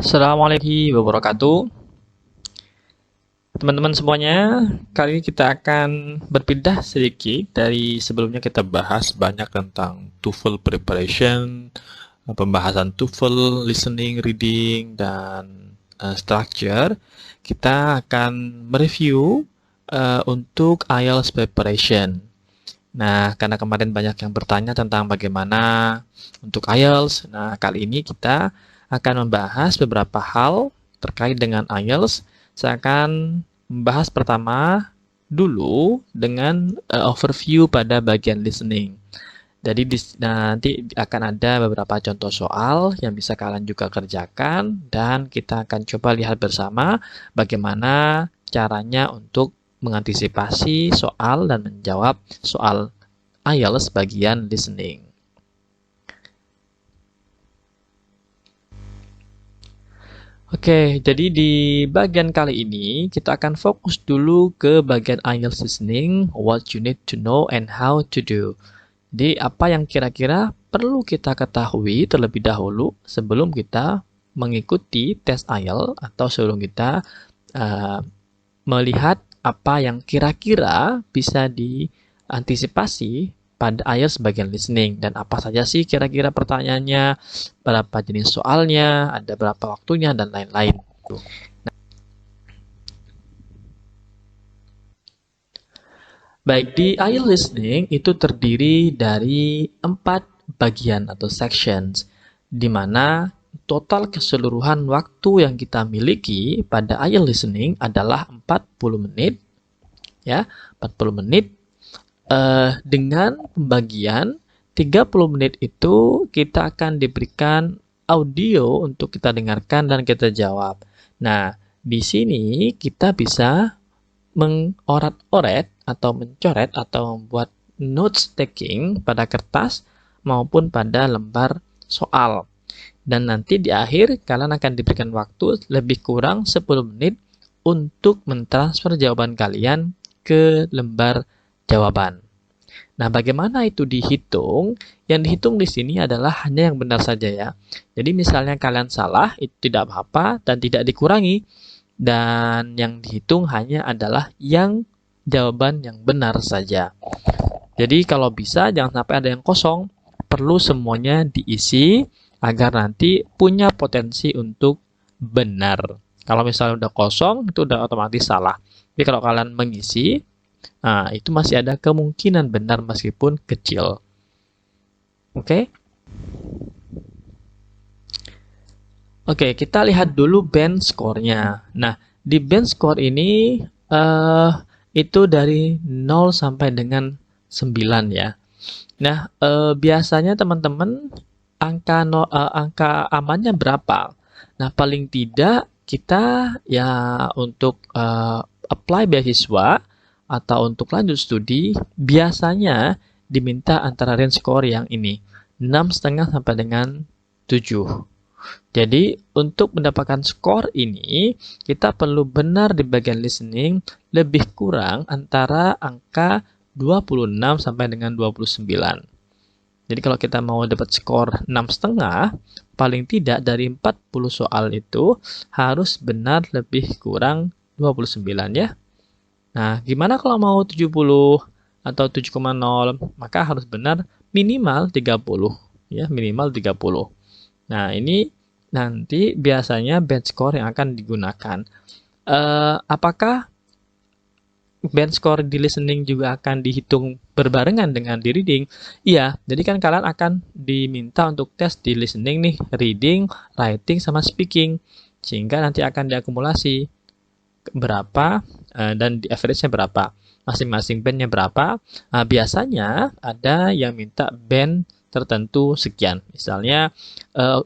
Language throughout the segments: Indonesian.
Assalamualaikum wabarakatuh. Teman-teman semuanya, kali ini kita akan berpindah sedikit dari sebelumnya kita bahas banyak tentang TOEFL preparation, pembahasan TOEFL, listening, reading, dan structure. Kita akan mereview untuk IELTS preparation. Nah, karena kemarin banyak yang bertanya tentang bagaimana untuk IELTS, nah kali ini kita akan membahas beberapa hal terkait dengan IELTS. Saya akan membahas pertama dulu dengan overview pada bagian listening. Jadi nanti akan ada beberapa contoh soal yang bisa kalian juga kerjakan dan kita akan coba lihat bersama bagaimana caranya untuk mengantisipasi soal dan menjawab soal IELTS bagian listening. Oke, jadi di bagian kali ini kita akan fokus dulu ke bagian IELTS listening, what you need to know and how to do. Jadi apa yang kira-kira perlu kita ketahui terlebih dahulu sebelum kita mengikuti tes IELTS atau sebelum kita melihat apa yang kira-kira bisa diantisipasi pada IELTS bagian listening dan apa saja sih kira-kira pertanyaannya, berapa jenis soalnya, ada berapa waktunya dan lain-lain. Baik, di IELTS listening itu terdiri dari 4 bagian atau sections, di mana total keseluruhan waktu yang kita miliki pada IELTS listening adalah 40 menit, ya, 40 menit dengan pembagian 30 menit itu kita akan diberikan audio untuk kita dengarkan dan kita jawab. Nah, di sini kita bisa mengorat-oret atau mencoret atau membuat notes taking pada kertas maupun pada lembar soal. Dan nanti di akhir kalian akan diberikan waktu lebih kurang 10 menit untuk mentransfer jawaban kalian ke lembar jawaban. Nah, bagaimana itu dihitung? Yang dihitung di sini adalah hanya yang benar saja ya. Jadi misalnya kalian salah, itu tidak apa-apa dan tidak dikurangi. Dan yang dihitung hanya adalah yang jawaban yang benar saja. Jadi kalau bisa jangan sampai ada yang kosong. Perlu semuanya diisi agar nanti punya potensi untuk benar. Kalau misalnya udah kosong, itu udah otomatis salah. Jadi kalau kalian mengisi, nah, itu masih ada kemungkinan benar meskipun kecil. Oke? Oke, kita lihat dulu band score-nya. Nah, di band score ini itu dari 0 sampai dengan 9 ya. Nah, biasanya teman-teman angka amannya berapa? Nah, paling tidak kita ya untuk apply beasiswa atau untuk lanjut studi biasanya diminta antara range score yang ini 6,5 sampai dengan 7. Jadi untuk mendapatkan skor ini kita perlu benar di bagian listening lebih kurang antara angka 26 sampai dengan 29. Jadi kalau kita mau dapat skor 6,5, paling tidak dari 40 soal itu harus benar lebih kurang 29 ya. Nah, gimana kalau mau 70 atau 7,0? Maka harus benar minimal 30 ya, minimal 30. Nah, ini nanti biasanya band score yang akan digunakan. Apakah band score di listening juga akan dihitung berbarengan dengan di reading? Iya, jadi kan kalian akan diminta untuk tes di listening nih, reading, writing, sama speaking. Sehingga nanti akan diakumulasi berapa dan di average-nya berapa. Masing-masing bandnya berapa. Nah, biasanya ada yang minta band tertentu sekian. Misalnya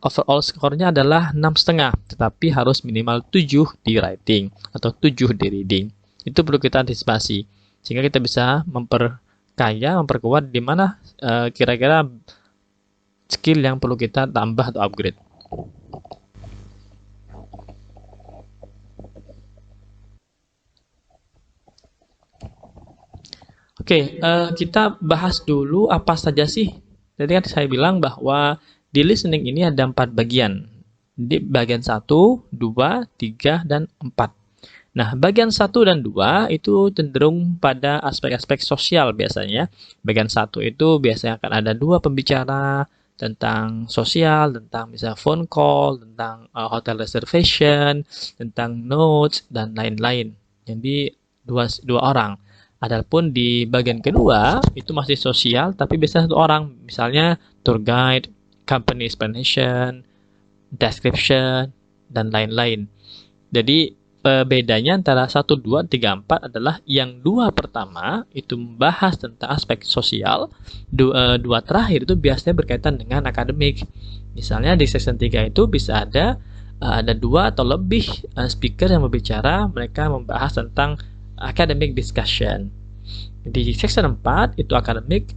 overall skornya adalah 6,5, tetapi harus minimal 7 di writing atau 7 di reading. Itu perlu kita antisipasi sehingga kita bisa memperkaya, memperkuat di mana kira-kira skill yang perlu kita tambah atau upgrade. Oke, kita bahas dulu apa saja sih. Jadi kan saya bilang bahwa di listening ini ada 4 bagian. di bagian 1, 2, 3, dan 4. Nah, bagian 1 dan 2 itu cenderung pada aspek-aspek sosial biasanya. Bagian 1 itu biasanya akan ada 2 pembicara tentang sosial, tentang misalnya phone call, tentang hotel reservation, tentang notes, dan lain-lain. Jadi, dua orang. Adapun di bagian kedua, itu masih sosial, tapi biasanya satu orang. Misalnya, tour guide, company explanation, description, dan lain-lain. Jadi, bedanya antara 1, 2, 3, 4 adalah yang dua pertama itu membahas tentang aspek sosial, dua terakhir itu biasanya berkaitan dengan akademik. Misalnya di section 3 itu bisa ada 2 atau lebih speaker yang berbicara, mereka membahas tentang academic discussion. Di section 4 itu akademik,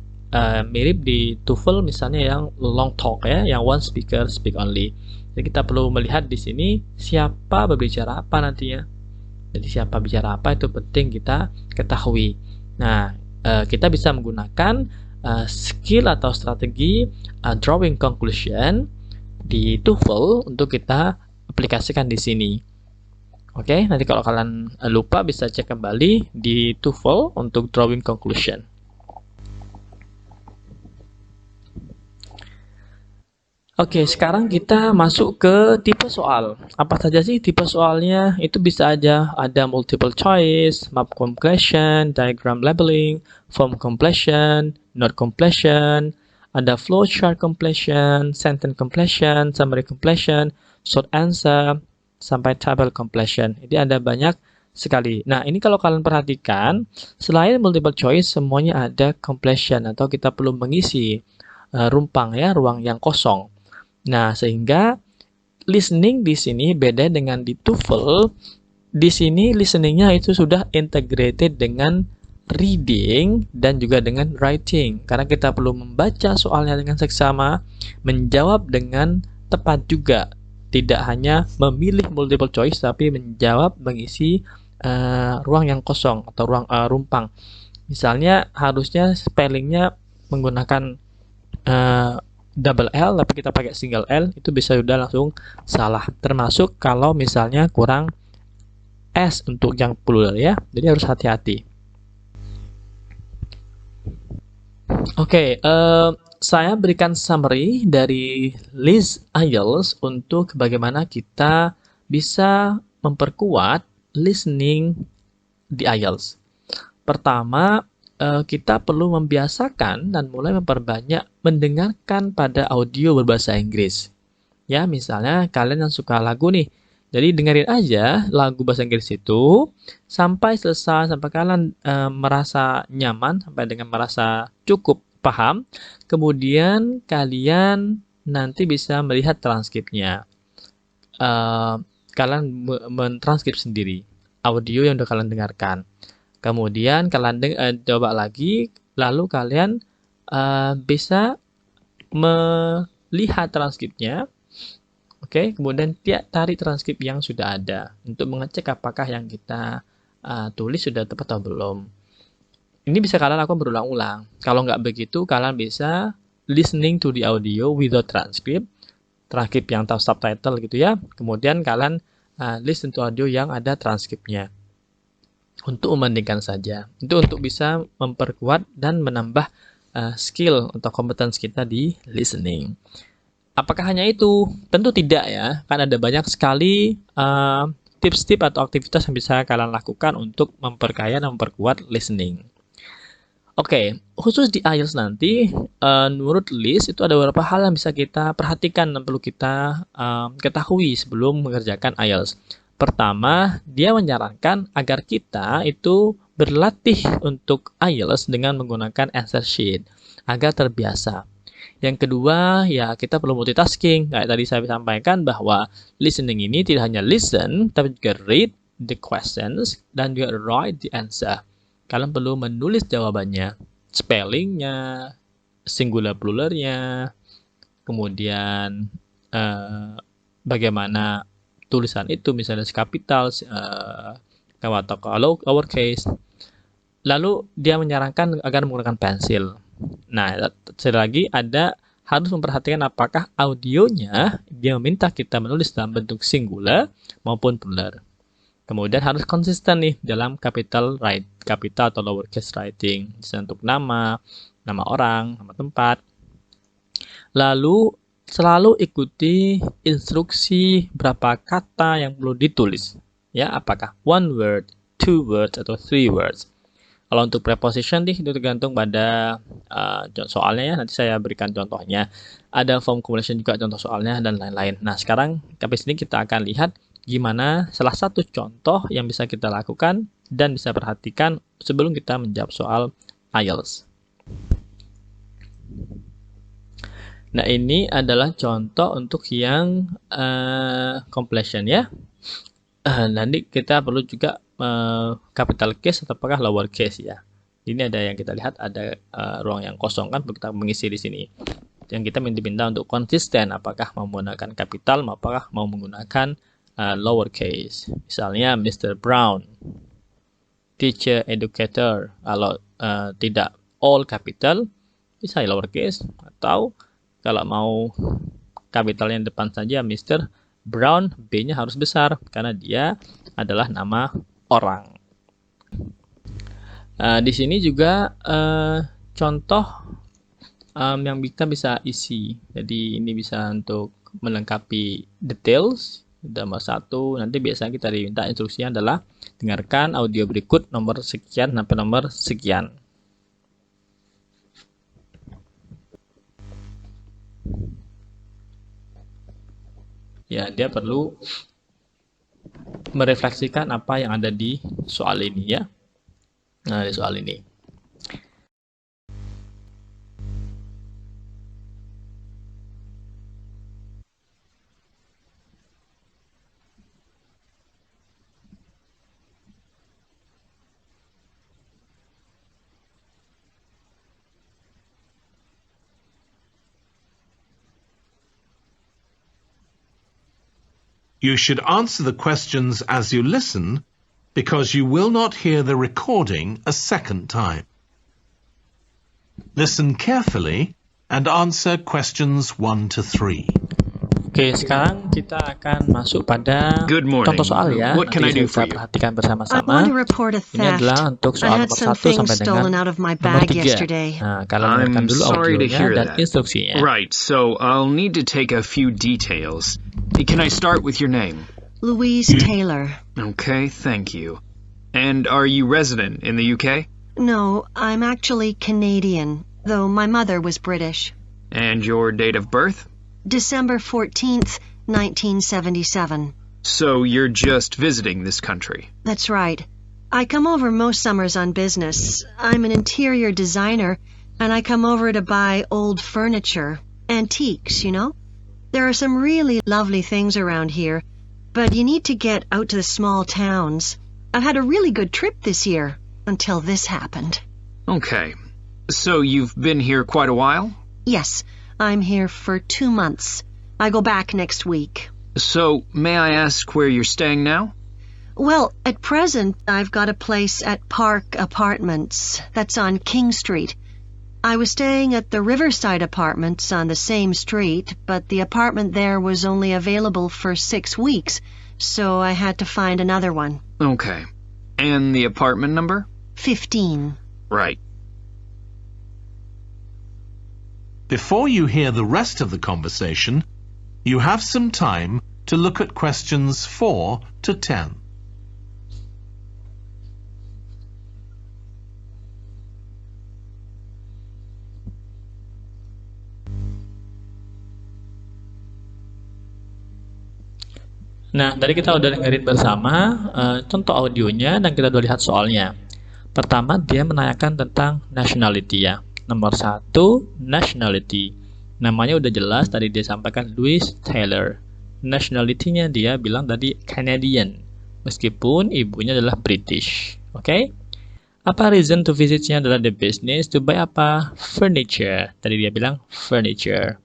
mirip di TOEFL misalnya yang long talk ya, yang one speaker speak only. Jadi kita perlu melihat di sini siapa berbicara apa nantinya. Jadi siapa bicara apa itu penting kita ketahui. Nah, kita bisa menggunakan skill atau strategi drawing conclusion di TOEFL untuk kita aplikasikan di sini. Oke, nanti kalau kalian lupa bisa cek kembali di TOEFL untuk drawing conclusion. Oke, sekarang kita masuk ke tipe soal. Apa saja sih tipe soalnya? Itu bisa aja ada multiple choice, map completion, diagram labeling, form completion, note completion, ada flowchart completion, sentence completion, summary completion, short answer, sampai table completion. Jadi ada banyak sekali. Nah, ini kalau kalian perhatikan, selain multiple choice, semuanya ada completion atau kita perlu mengisi rumpang ya, ruang yang kosong. Nah, sehingga listening di sini beda dengan di TOEFL. Di sini listeningnya itu sudah integrated dengan reading dan juga dengan writing. Karena kita perlu membaca soalnya dengan seksama, menjawab dengan tepat juga. Tidak hanya memilih multiple choice, tapi menjawab mengisi ruang yang kosong atau ruang rumpang. Misalnya harusnya spellingnya menggunakan double L tapi kita pakai single L, itu bisa sudah langsung salah. Termasuk kalau misalnya kurang S untuk yang plural ya. Jadi harus hati-hati. Oke, saya berikan summary dari list IELTS untuk bagaimana kita bisa memperkuat listening di IELTS. Pertama, kita perlu membiasakan dan mulai memperbanyak mendengarkan pada audio berbahasa Inggris. Ya, misalnya kalian yang suka lagu nih, jadi dengerin aja lagu bahasa Inggris itu sampai selesai, sampai kalian merasa nyaman, sampai dengan merasa cukup paham. Kemudian kalian nanti bisa melihat transkripnya. Kalian mentranskrip sendiri audio yang udah kalian dengarkan. Kemudian kalian coba lagi, lalu kalian bisa melihat transkripnya. Oke, kemudian tarik transkrip yang sudah ada untuk mengecek apakah yang kita tulis sudah tepat atau belum. Ini bisa kalian lakukan berulang-ulang. Kalau nggak begitu, kalian bisa listening to the audio without transcript, transkrip yang tahu subtitle gitu ya. Kemudian kalian listen to audio yang ada transkripnya. Untuk membandingkan saja. Itu untuk bisa memperkuat dan menambah skill atau kompetensi kita di listening. Apakah hanya itu? Tentu tidak ya. Kan ada banyak sekali tips-tips atau aktivitas yang bisa kalian lakukan untuk memperkaya dan memperkuat listening. Oke, khusus di IELTS nanti, menurut Liz itu ada beberapa hal yang bisa kita perhatikan dan perlu kita ketahui sebelum mengerjakan IELTS. Pertama, dia menyarankan agar kita itu berlatih untuk IELTS dengan menggunakan answer sheet agar terbiasa. Yang kedua, ya kita perlu multitasking. Kayak tadi saya sampaikan bahwa listening ini tidak hanya listen, tapi juga read the questions dan juga write the answer. Kalian perlu menulis jawabannya, spellingnya, singular pluralnya, kemudian bagaimana tulisan itu, misalnya kapital atau lowercase. Lalu dia menyarankan agar menggunakan pensil. Nah, sekali lagi ada harus memperhatikan apakah audionya dia meminta kita menulis dalam bentuk singular maupun plural. Kemudian harus konsisten nih dalam capital atau lowercase writing. Misalnya untuk nama orang, nama tempat. Lalu selalu ikuti instruksi berapa kata yang perlu ditulis. Ya, apakah 1 word, 2 words, atau 3 words. Kalau untuk preposition nih, itu tergantung pada soalnya ya. Nanti saya berikan contohnya. Ada form completion juga contoh soalnya dan lain-lain. Nah, sekarang habis ini kita akan lihat gimana salah satu contoh yang bisa kita lakukan dan bisa perhatikan sebelum kita menjawab soal IELTS. Nah, ini adalah contoh untuk yang completion ya. Nanti kita perlu juga capital case atau apakah lower case ya. Ini ada yang kita lihat ada ruang yang kosong kan, kita mengisi di sini. Yang kita minta untuk konsisten, apakah mau menggunakan capital, apakah mau menggunakan lower case. Misalnya Mr. Brown, teacher, educator. Kalau tidak all capital, bisa lower case. Atau kalau mau capital yang depan saja Mr. Brown, B-nya harus besar karena dia adalah nama orang. Di sini juga contoh yang kita bisa isi. Jadi ini bisa untuk melengkapi details. Nomor 1, nanti biasanya kita diminta instruksinya adalah dengarkan audio berikut nomor sekian sampai nomor sekian. Ya, dia perlu merefleksikan apa yang ada di soal ini ya. Nah, di soal ini. You should answer the questions as you listen, because you will not hear the recording a second time. Listen carefully and answer questions 1 to 3. Oke, sekarang kita akan masuk pada contoh soal ya. What can I Nanti do for kita you? perhatikan bersama-sama. I want to report a Ini theft. adalah untuk I soal had nomor some 1 things sampai stolen dengan out of my nomor bag 3. yesterday. Nah, kalian dengarkan I'm dulu sorry to audionya hear dan that. instruksinya. Right, so I'll need to take a few details. Can I start with your name? Louise Taylor. Okay, thank you. And are you resident in the UK? No, I'm actually Canadian, though my mother was British. And your date of birth? December 14th, 1977. So you're just visiting this country? That's right. I come over most summers on business. I'm an interior designer, and I come over to buy old furniture, antiques, you know? There are some really lovely things around here, but you need to get out to the small towns. I've had a really good trip this year, until this happened. Okay. So you've been here quite a while? Yes, I'm here for 2 months. I go back next week. So, may I ask where you're staying now? Well, at present, I've got a place at Park Apartments. That's on King Street. I was staying at the Riverside Apartments on the same street, but the apartment there was only available for 6 weeks, so I had to find another one. Okay. And the apartment number? 15. Right. Before you hear the rest of the conversation, you have some time to look at questions 4 to 10. Nah, tadi kita udah dengerin bersama contoh audionya dan kita udah lihat soalnya. Pertama, dia menanyakan tentang nationality ya. Nomor 1, nationality. Namanya udah jelas, tadi dia sampaikan Louise Taylor. Nationality-nya dia bilang tadi Canadian, meskipun ibunya adalah British. Oke? Apa reason to visit-nya adalah the business, to buy apa? Furniture. Tadi dia bilang furniture.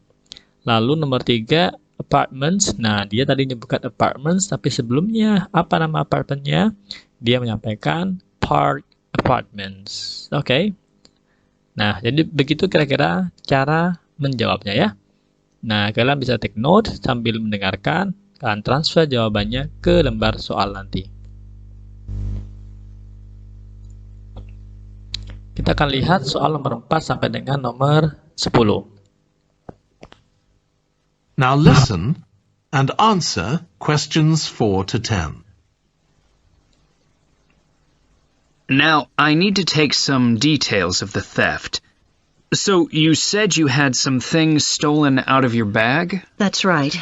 Lalu nomor 3, apartments. Nah, dia tadi nyebutkan apartments, tapi sebelumnya apa nama apartemennya? Dia menyampaikan Park Apartments. Oke? Nah, jadi begitu kira-kira cara menjawabnya ya. Nah, kalian bisa take note sambil mendengarkan, kalian transfer jawabannya ke lembar soal nanti. Kita akan lihat soal nomor 4 sampai dengan nomor 10. Now listen and answer questions 4 to 10. Now, I need to take some details of the theft. So, you said you had some things stolen out of your bag? That's right.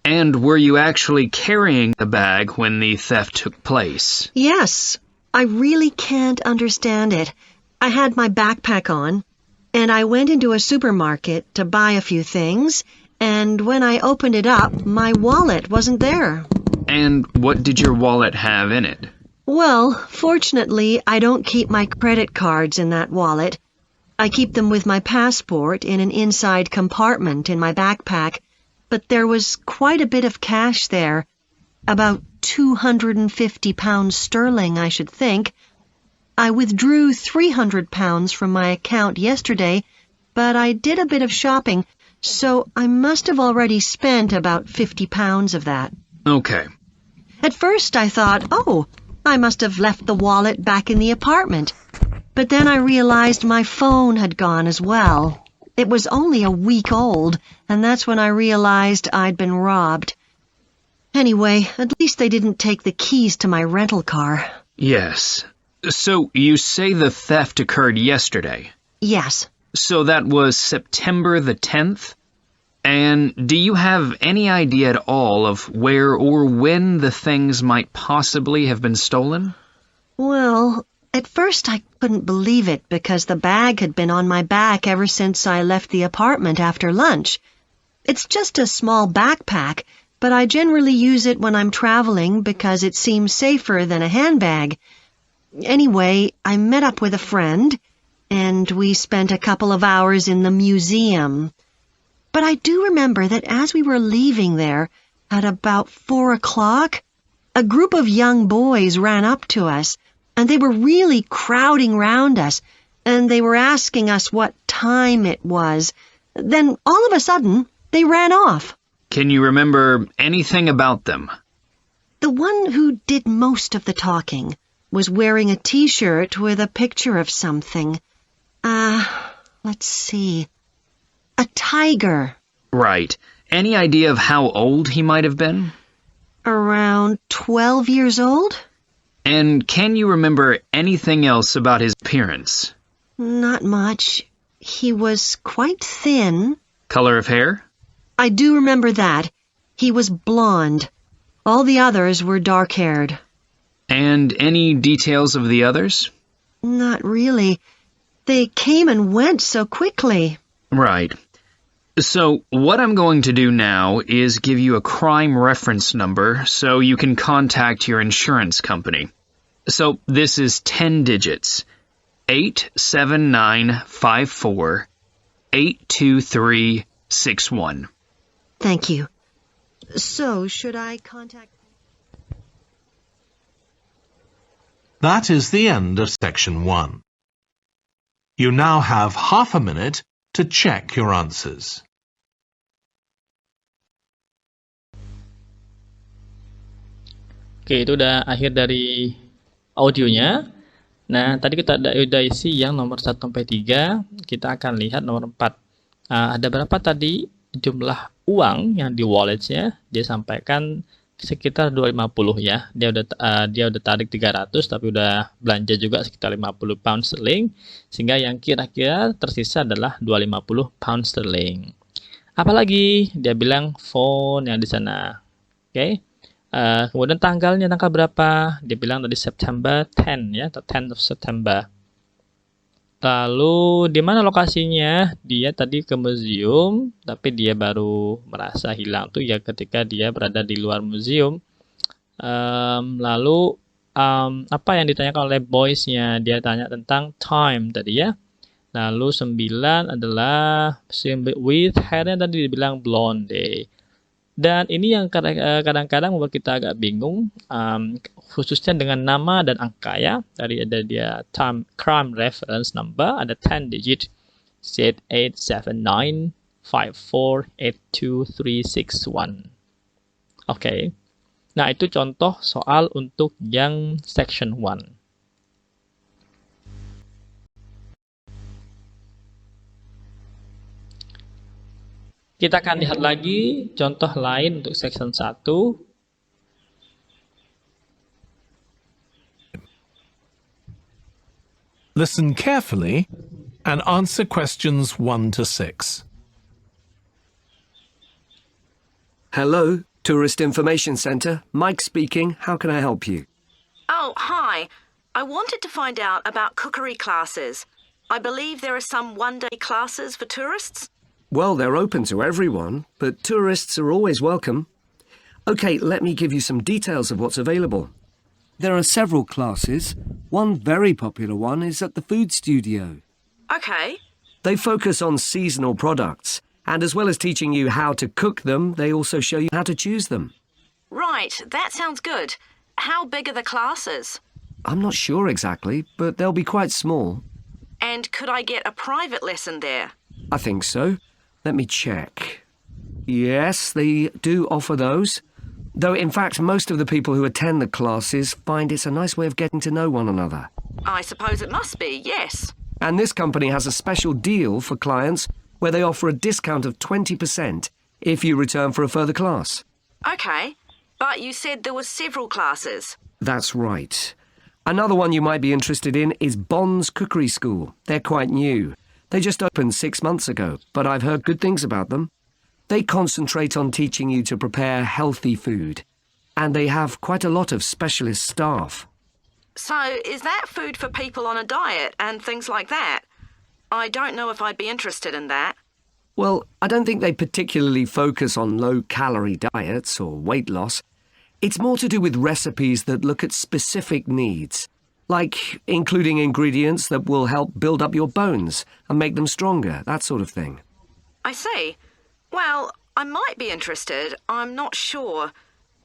And were you actually carrying the bag when the theft took place? Yes, I really can't understand it. I had my backpack on, and I went into a supermarket to buy a few things, and when I opened it up, my wallet wasn't there. And what did your wallet have in it? Well, fortunately, I don't keep my credit cards in that wallet. I keep them with my passport in an inside compartment in my backpack, but there was quite a bit of cash there. About £250 sterling, I should think. I withdrew £300 from my account yesterday, but I did a bit of shopping, so I must have already spent about £50 of that. Okay. At first I thought, oh, I must have left the wallet back in the apartment. But then I realized my phone had gone as well. It was only a week old, and that's when I realized I'd been robbed. Anyway, at least they didn't take the keys to my rental car. Yes. So, you say the theft occurred yesterday. Yes. So that was September the 10th? And do you have any idea at all of where or when the things might possibly have been stolen? Well, at first I couldn't believe it because the bag had been on my back ever since I left the apartment after lunch. It's just a small backpack, but I generally use it when I'm traveling because it seems safer than a handbag. Anyway, I met up with a friend, and we spent a couple of hours in the museum. But I do remember that as we were leaving there, at about 4 o'clock, a group of young boys ran up to us, and they were really crowding round us, and they were asking us what time it was. Then, all of a sudden, they ran off. Can you remember anything about them? The one who did most of the talking was wearing a T-shirt with a picture of something. Let's see. A tiger. Right. Any idea of how old he might have been? Around 12 years old? And can you remember anything else about his appearance? Not much. He was quite thin. Color of hair? I do remember that. He was blonde. All the others were dark-haired. And any details of the others? Not really. They came and went so quickly. Right. So, what I'm going to do now is give you a crime reference number so you can contact your insurance company. So, this is 10 digits. 87954 82361. Thank you. So, should I contact... That is the end of section 1. You now have half a minute to check your answers. Oke, itu udah akhir dari audionya. Nah, tadi kita udah isi yang nomor 1 sampai 3. Kita akan lihat nomor 4. Ada berapa tadi jumlah uang yang di walletnya? Dia sampaikan sekitar 250 ya. Dia udah tarik 300 tapi udah belanja juga sekitar 50 pound sterling, sehingga yang kira-kira tersisa adalah 250 pound sterling. Apalagi dia bilang phone yang di sana. Oke. Kemudian tanggal berapa? Dia bilang tadi September 10 ya, atau 10th of September. Lalu di mana lokasinya? Dia tadi ke museum, tapi dia baru merasa hilang tuh ya ketika dia berada di luar museum. Lalu apa yang ditanyakan oleh boys-nya? Dia tanya tentang time tadi ya. Lalu 9 adalah with hair yang tadi dibilang blonde. Dan ini yang kadang-kadang membuat kita agak bingung, khususnya dengan nama dan angka ya. Tadi ada dia crime reference number, ada 10 digit, 879 548231. Oke. Nah, itu contoh soal untuk yang section 1. Kita akan lihat lagi contoh lain untuk section 1. Listen carefully and answer questions 1 to 6. Hello, Tourist Information Centre. Mike speaking. How can I help you? Oh, hi. I wanted to find out about cookery classes. I believe there are some one-day classes for tourists. Well, they're open to everyone, but tourists are always welcome. OK, let me give you some details of what's available. There are several classes. One very popular one is at the Food Studio. Okay. They focus on seasonal products, and as well as teaching you how to cook them, they also show you how to choose them. Right, that sounds good. How big are the classes? I'm not sure exactly, but they'll be quite small. And could I get a private lesson there? I think so. Let me check. Yes, they do offer those. Though, in fact, most of the people who attend the classes find it's a nice way of getting to know one another. I suppose it must be, yes. And this company has a special deal for clients where they offer a discount of 20% if you return for a further class. Okay, but you said there were several classes. That's right. Another one you might be interested in is Bond's Cookery School. They're quite new. They just opened 6 months ago, but I've heard good things about them. They concentrate on teaching you to prepare healthy food, and they have quite a lot of specialist staff. So, is that food for people on a diet and things like that? I don't know if I'd be interested in that. Well, I don't think they particularly focus on low-calorie diets or weight loss. It's more to do with recipes that look at specific needs, like including ingredients that will help build up your bones and make them stronger, that sort of thing. I see. Well, I might be interested. I'm not sure.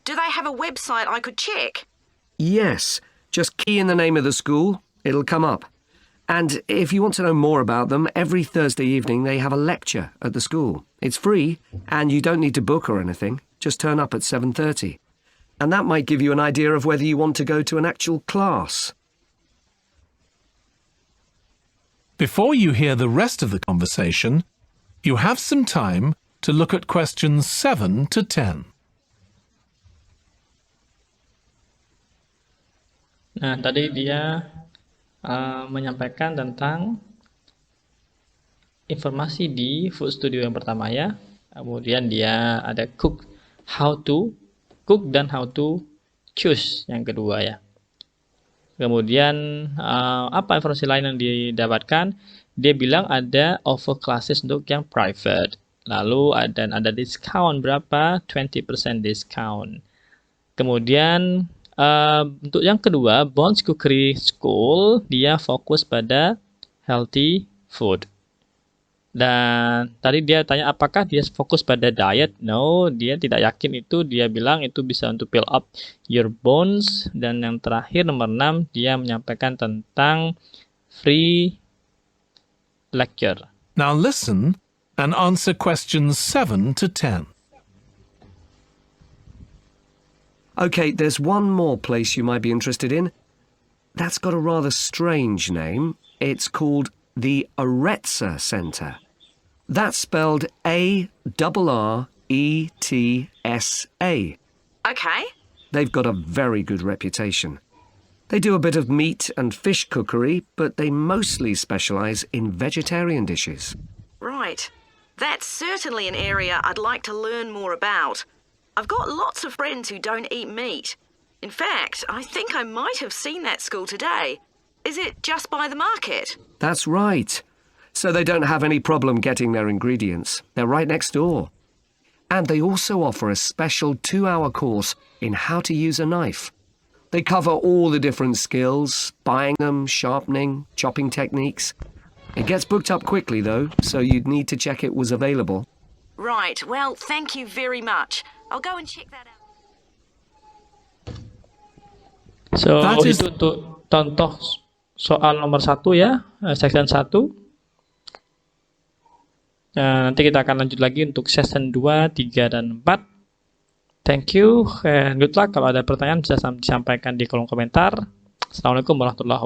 Do they have a website I could check? Yes, just key in the name of the school. It'll come up. And if you want to know more about them, every Thursday evening they have a lecture at the school. It's free, and you don't need to book or anything. Just turn up at 7:30. And that might give you an idea of whether you want to go to an actual class. Before you hear the rest of the conversation, you have some time to look at questions 7 to 10. Nah, tadi dia menyampaikan tentang informasi di Food Studio yang pertama ya. Kemudian dia ada how to cook dan how to choose yang kedua ya. Kemudian apa informasi lain yang didapatkan? Dia bilang ada offer classes untuk yang private. Lalu ada diskon berapa? 20% discount. Kemudian untuk yang kedua, Bond's Cookery School, dia fokus pada healthy food. Dan tadi dia tanya apakah dia fokus pada diet? No, dia tidak yakin itu. Dia bilang itu bisa untuk build up your bones. Dan yang terakhir, nomor 6, dia menyampaikan tentang free lecture. Now listen and answer questions 7 to 10. OK, there's one more place you might be interested in. That's got a rather strange name. It's called the Aretsa Centre. That's spelled A-R-R-E-T-S-A. Okay. They've got a very good reputation. They do a bit of meat and fish cookery, but they mostly specialise in vegetarian dishes. Right. That's certainly an area I'd like to learn more about. I've got lots of friends who don't eat meat. In fact, I think I might have seen that school today. Is it just by the market? That's right. So they don't have any problem getting their ingredients. They're right next door. And they also offer a special 2-hour course in how to use a knife. They cover all the different skills, buying them, sharpening, chopping techniques. It gets booked up quickly, though, so you'd need to check it was available. Right. Well, thank you very much. I'll go and check that out. So, That is- itu untuk contoh soal nomor 1 ya, section 1. Nanti kita akan lanjut lagi untuk season 2, 3, dan 4. Thank you and good luck. Kalau ada pertanyaan bisa disampaikan di kolom komentar. Assalamualaikum warahmatullahi wabarakatuh.